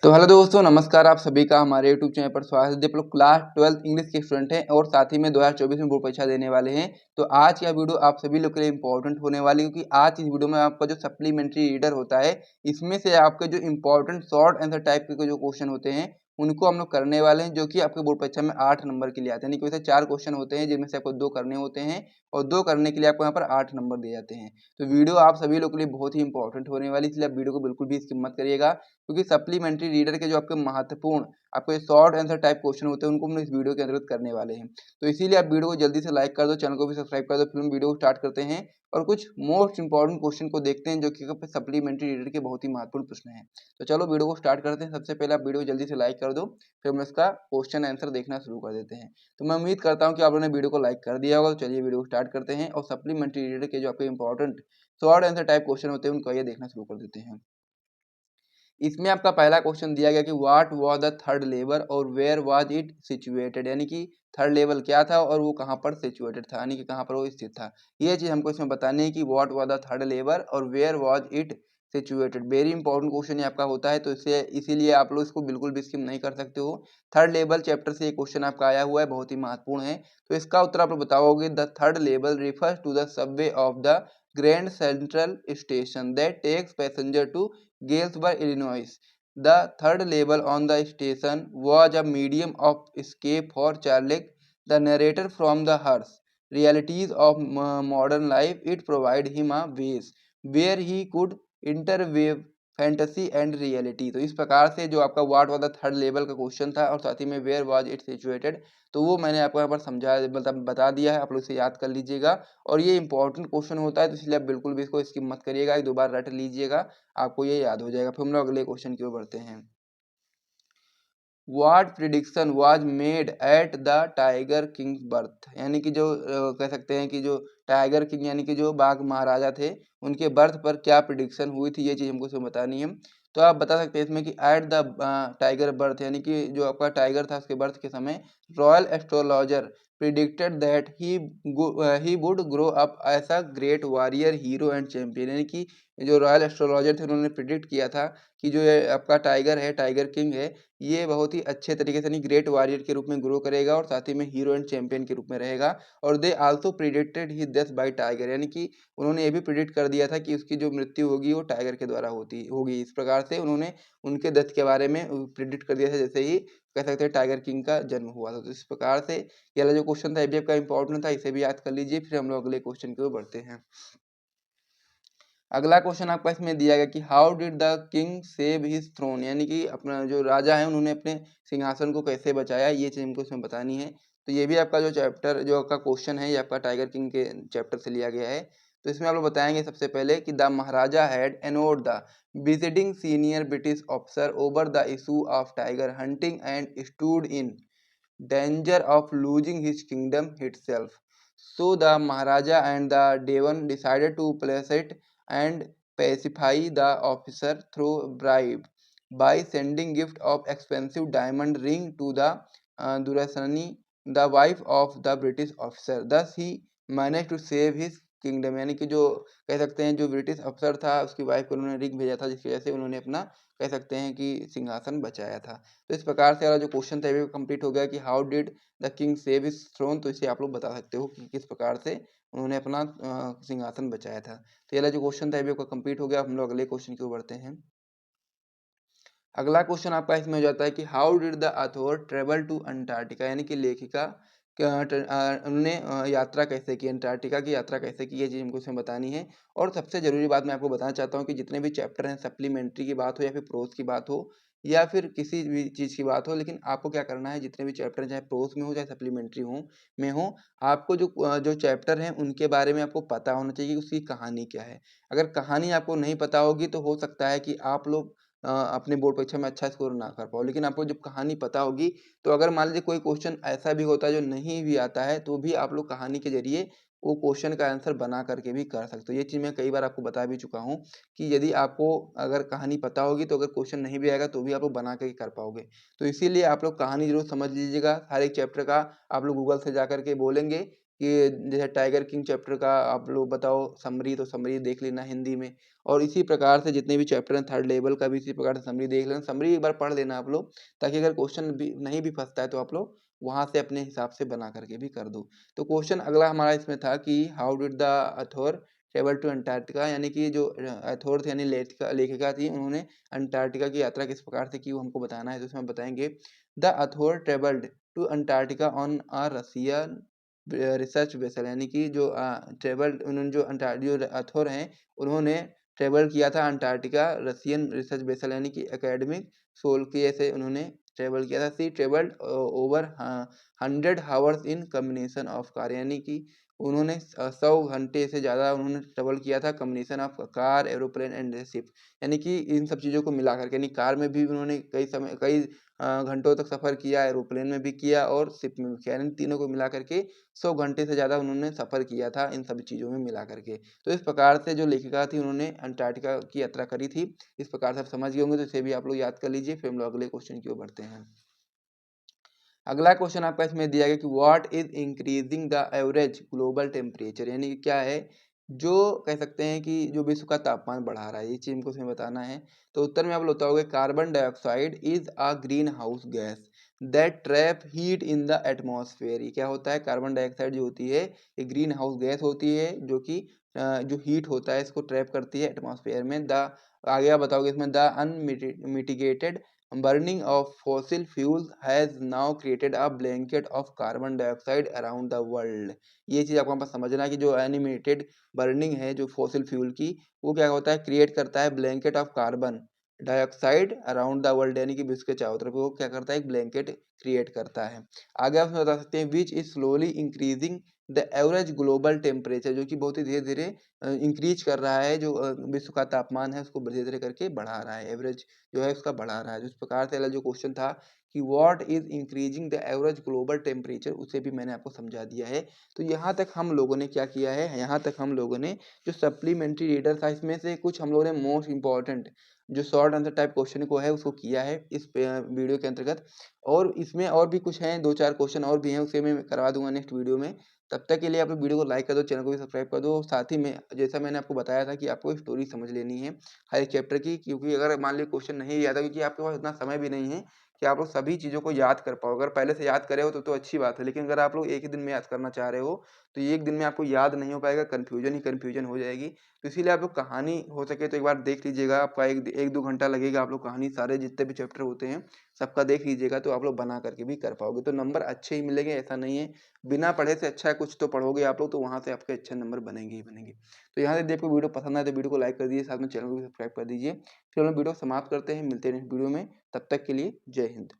तो हेलो दोस्तों, नमस्कार। आप सभी का हमारे यूट्यूब चैनल पर स्वागत है। आप लोग क्लास 12 इंग्लिश के स्टूडेंट हैं और साथ ही में 2024 में बोर्ड परीक्षा देने वाले हैं। तो आज का वीडियो आप सभी लोग के लिए इंपॉर्टेंट होने वाली है, क्योंकि आज इस वीडियो में आपका जो सप्लीमेंट्री रीडर होता है, इसमें से आपके जो इंपॉर्टेंट शॉर्ट आंसर टाइप के जो क्वेश्चन होते हैं उनको हम लोग करने वाले हैं, जो कि आपके बोर्ड परीक्षा में 8 नंबर के लिए आते हैं। यानी कि वैसे 4 क्वेश्चन होते हैं, जिनमें से आपको 2 करने होते हैं और 2 करने के लिए आपको यहाँ पर 8 नंबर दिए जाते हैं। तो वीडियो आप सभी लोग के लिए बहुत ही इंपॉर्टेंट होने वाली है, इसलिए आप वीडियो को बिल्कुल भी स्किप मत करिएगा, क्योंकि सप्लीमेंट्री रीडर के जो आपके महत्वपूर्ण आपको शॉर्ट आंसर टाइप क्वेश्चन होते हैं उनको हम इस वीडियो के अंतर्गत करने वाले हैं। तो इसीलिए आप वीडियो को जल्दी से लाइक कर दो, चैनल को भी सब्सक्राइब कर दो। फिर हम वीडियो को स्टार्ट करते हैं और कुछ मोस्ट इंपॉर्टेंट क्वेश्चन को देखते हैं, जो कि सप्लीमेंट्री रीडर के बहुत ही महत्वपूर्ण प्रश्न हैं। तो चलो वीडियो को स्टार्ट करते हैं। सबसे पहले आप वीडियो को जल्दी से लाइक कर दो, फिर हम इसका क्वेश्चन आंसर देखना शुरू कर देते हैं। तो मैं उम्मीद करता हूँ कि आप लोगों ने वीडियो को लाइक कर दिया होगा। तो चलिए वीडियो को स्टार्ट करते हैं और सप्लीमेंट्री रीडर के जो आपके important short answer type question होते हैं उनको ये देखना शुरू कर देते हैं। इसमें आपका पहला क्वेश्चन दिया गया कि what was the third level और वेयर वाज इट सिचुएटेड, यानी कि थर्ड लेवल क्या था और वो कहाँ पर सिचुएटेड था, यानी कि कहाँ पर वो स्थित था। ये चीज़ हमको इसमें बतानी है कि what was the third level और where was it situated. Very important question ये आपका होता है, तो इससे इसीलिए आप लोग इसको बिल्कुल भी स्किप नहीं कर सकते हो। थर्ड लेवल चैप्टर से ये क्वेश्चन आपका आया हुआ है, बहुत ही महत्वपूर्ण है। तो इसका उत्तर आप लोग बताओगे, the third level refers to the subway of the grand central station that takes passenger to Galesburg, Illinois. The third level on the station was a medium of escape for Charles, the narrator from the harsh realities of modern life. It provided him a base where he could interweave fantasy and reality. तो इस प्रकार से जो आपका what was the third level का question था और साथ ही में वेयर वाज इट सिचुएटेड, तो वो मैंने आपको यहाँ पर समझा मतलब बता दिया है। आप लोग इसे याद कर लीजिएगा और ये इंपॉर्टेंट क्वेश्चन होता है, तो इसलिए आप बिल्कुल भी इसको स्किप मत करिएगा, एक दो बार रट लीजिएगा, आपको ये याद हो जाएगा। फिर हम लोग अगले क्वेश्चन की ओर बढ़ते हैं। What prediction was made at the tiger Kings birth, यानी कि जो कह सकते हैं कि जो टाइगर किंग यानी कि जो बाघ महाराजा थे उनके बर्थ पर क्या प्रिडिक्शन हुई थी, ये चीज़ हमको इसमें बतानी है। तो आप बता सकते हैं इसमें कि एट द टाइगर बर्थ, यानी कि जो आपका टाइगर था उसके बर्थ के समय royal astrologer predicted that he would grow up as a great warrior hero and champion, यानी कि जो रॉयल एस्ट्रोलॉजर थे उन्होंने प्रिडिक्ट किया था कि जो ये आपका टाइगर है, टाइगर किंग है, ये बहुत ही अच्छे तरीके से नहीं ग्रेट वॉरियर के रूप में ग्रो करेगा और साथ ही में हीरो एंड चैंपियन के रूप में रहेगा। और they also predicted he death by Tiger, यानी कि उन्होंने ये भी प्रिडिक्ट कर दिया था कि उसकी जो मृत्यु होगी वो टाइगर के द्वारा होगी। इस प्रकार से उन्होंने उनके डेथ के बारे में प्रिडिक्ट कर दिया था, जैसे ही कह सकते हैं टाइगर किंग का जन्म हुआ था। तो इस प्रकार से ये वाला जो क्वेश्चन था ये भी आपका इंपॉर्टेंट था, इसे भी याद कर लीजिए। फिर हम लोग अगले क्वेश्चन की ओर बढ़ते हैं। अगला क्वेश्चन आपका इसमें दिया गया कि how did the king save his throne, यानी कि अपना जो राजा है उन्होंने अपने सिंहासन को कैसे बचाया, ये चीज़ हमको इसमें बतानी है। तो ये भी आपका जो चैप्टर जो आपका क्वेश्चन है ये आपका टाइगर किंग के चैप्टर से लिया गया है। तो इसमें आप लोग बताएंगे सबसे पहले कि the Maharaja had anode the visiting senior British officer over the issue of tiger hunting and stood in danger of losing his kingdom itself. So the Maharaja and the Devan decided to place it and pacify the officer through bribe by sending gift of expensive diamond ring to the Durasani, the wife of the British officer. Thus he managed to save his kingdom, यानी कि जो कह सकते हैं जो British अफसर था उसकी वाइफ को उन्होंने रिंग भेजा था, जिसकी वजह से उन्होंने अपना कह सकते हैं कि सिंहासन बचाया था। तो इस प्रकार से वाला जो क्वेश्चन था ये कंप्लीट हो गया कि how did the king save his throne. तो इसे आप लोग बता सकते हो कि किस प्रकार से उन्होंने अपना सिंहासन बचाया था। तो ये वाला जो क्वेश्चन था ये आपका कंप्लीट हो गया। हम लोग अगले क्वेश्चन की ओर बढ़ते हैं। अगला क्वेश्चन आपका इसमें हो जाता है कि how did the author travel to Antarctica, यानी कि लेखिका उन्होंने यात्रा कैसे की, अंटार्कटिका की यात्रा कैसे की, ये चीज़ हमको इसमें बतानी है। और सबसे ज़रूरी बात मैं आपको बताना चाहता हूँ कि जितने भी चैप्टर हैं सप्लीमेंट्री की बात हो या फिर प्रोज की बात हो या फिर किसी भी चीज़ की बात हो, लेकिन आपको क्या करना है, जितने भी चैप्टर हैं चाहे प्रोज में हो चाहे सप्लीमेंट्री हो, आपको जो चैप्टर हैं उनके बारे में आपको पता होना चाहिए कि उसकी कहानी क्या है। अगर कहानी आपको नहीं पता होगी तो हो सकता है कि आप लोग अपने बोर्ड परीक्षा में अच्छा स्कोर ना कर पाओ, लेकिन आपको जब कहानी पता होगी तो अगर मान लीजिए कोई क्वेश्चन ऐसा भी होता है जो नहीं भी आता है तो भी आप लोग कहानी के जरिए वो क्वेश्चन का आंसर बना करके भी कर सकते हो। ये चीज़ मैं कई बार आपको बता भी चुका हूँ कि यदि आपको अगर कहानी पता होगी तो अगर क्वेश्चन नहीं भी आएगा तो भी आप लोग बना के कर पाओगे। तो इसीलिए आप लोग कहानी जरूर समझ लीजिएगा। हर एक चैप्टर का आप लोग गूगल से जा करके बोलेंगे कि जैसे टाइगर किंग चैप्टर का आप लोग बताओ समरी, तो समरी देख लेना हिंदी में, और इसी प्रकार से जितने भी चैप्टर हैं थर्ड लेवल का भी इसी प्रकार से समरी देख लेना, समरी एक बार पढ़ लेना आप लोग, ताकि अगर क्वेश्चन भी नहीं भी फंसता है तो आप लोग वहाँ से अपने हिसाब से बना करके भी कर दो। तो क्वेश्चन अगला हमारा इसमें था कि how did the author travel to Antarctica, यानी कि जो अथॉर थे यानी लेखिका थी, उन्होंने अंटार्कटिका की यात्रा किस प्रकार से की वो हमको बताना है। तो इसमें बताएंगे the author travelled to Antarctica on a Russian research vessel, यानी कि जो ट्रेवल उन्होंने जो अथॉर हैं उन्होंने ट्रेवल किया था अंटार्कटिका रसियन रिसर्च वेसल यानी कि एकेडमिक सोल्किए से उन्होंने ट्रेवल किया था। She travelled over 100 hours in combination of car, यानी कि उन्होंने 100 घंटे से ज़्यादा उन्होंने ट्रेवल किया था combination of car, aeroplane and ship, यानी कि इन सब चीज़ों को मिला करके, यानी कार में भी उन्होंने कई घंटों तक सफ़र किया, एरोप्लेन में भी किया और शिप में भी किया, यानी तीनों को मिला करके 100 घंटे से ज़्यादा उन्होंने सफ़र किया था इन सभी चीज़ों में मिला करके। तो इस प्रकार से जो लेखिका थी उन्होंने अंटार्कटिका की यात्रा करी थी। इस प्रकार से आप समझ गए होंगे, तो इसे भी आप लोग याद कर लीजिए। फिर हम लोग अगले क्वेश्चन की ओर बढ़ते हैं। अगला क्वेश्चन आपका इसमें दिया गया कि what is increasing the average global temperature, यानी कि क्या है जो कह सकते हैं कि जो विश्व का तापमान बढ़ा रहा है, ये चीज हमको इसमें बताना है। तो उत्तर में आप लोग बताओगे carbon dioxide is a green house gas that trap heat in the atmosphere. ये क्या होता है, कार्बन डाइऑक्साइड जो होती है ये ग्रीन हाउस गैस होती है जो कि जो हीट होता है इसको ट्रैप करती है एटमॉस्फेयर में। द आगे आप बताओगे इसमें the unmitigated burning of fossil fuels has now created a blanket of carbon dioxide around the world। ये चीज़ आपको पास समझना है कि जो एनिमेटेड बर्निंग है जो फॉसिल फ्यूल की, वो क्या होता है, क्रिएट करता है blanket of carbon dioxide around the world, यानी कि विश्व के चारों तरफ वो क्या करता है, एक ब्लैंकेट क्रिएट करता है। आगे आप बता सकते हैं which is slowly increasing the average global temperature, जो कि बहुत ही धीरे धीरे इंक्रीज कर रहा है, जो विश्व का तापमान है उसको धीरे धीरे करके बढ़ा रहा है, एवरेज जो है उसका बढ़ा रहा है। जिस प्रकार से जो क्वेश्चन था कि what is increasing the average global temperature, उसे भी मैंने आपको समझा दिया है। तो यहाँ तक हम लोगों ने क्या किया है, यहाँ तक हम लोगों ने जो सप्लीमेंट्री रीडर था इसमें से कुछ हम लोगों ने मोस्ट इंपॉर्टेंट जो शॉर्ट आंसर टाइप क्वेश्चन को है उसको किया है इस वीडियो के अंतर्गत, और इसमें और भी कुछ हैं, 2-4 क्वेश्चन और भी हैं, उसे मैं करवा दूंगा नेक्स्ट वीडियो में। तब तक के लिए आप लोग वीडियो को लाइक कर दो, चैनल को भी सब्सक्राइब कर दो। साथ ही में जैसा मैंने आपको बताया था कि आपको स्टोरी समझ लेनी है हर एक चैप्टर की, क्योंकि अगर मान लीजिए क्वेश्चन नहीं याद है, क्योंकि आपके पास इतना समय भी नहीं है कि आप लोग सभी चीज़ों को याद कर पाओ। अगर पहले से याद करे हो तो अच्छी बात है, लेकिन अगर आप लोग एक ही दिन में याद करना चाह रहे हो तो एक दिन में आपको याद नहीं हो पाएगा, कन्फ्यूजन ही कन्फ्यूजन हो जाएगी। तो इसीलिए आप लोग कहानी हो सके तो एक बार देख लीजिएगा, आपका 1-2 घंटा लगेगा, आप लोग कहानी सारे जितने भी चैप्टर होते हैं सबका देख लीजिएगा, तो आप लोग बना करके भी कर पाओगे, तो नंबर अच्छे ही मिलेंगे, ऐसा नहीं है। बिना पढ़े से अच्छा है कुछ तो पढ़ोगे आप लोग, तो वहाँ से आपके अच्छे नंबर बनेंगे ही बनेंगे। तो यहाँ से यदि आपको वीडियो पसंद आए तो वीडियो को लाइक कर दीजिए, साथ में चैनल को भी सब्सक्राइब कर दीजिए। फिर हम लोग वीडियो समाप्त करते हैं, मिलते हैं नेक्स्ट वीडियो में, तब तक के लिए जय हिंद।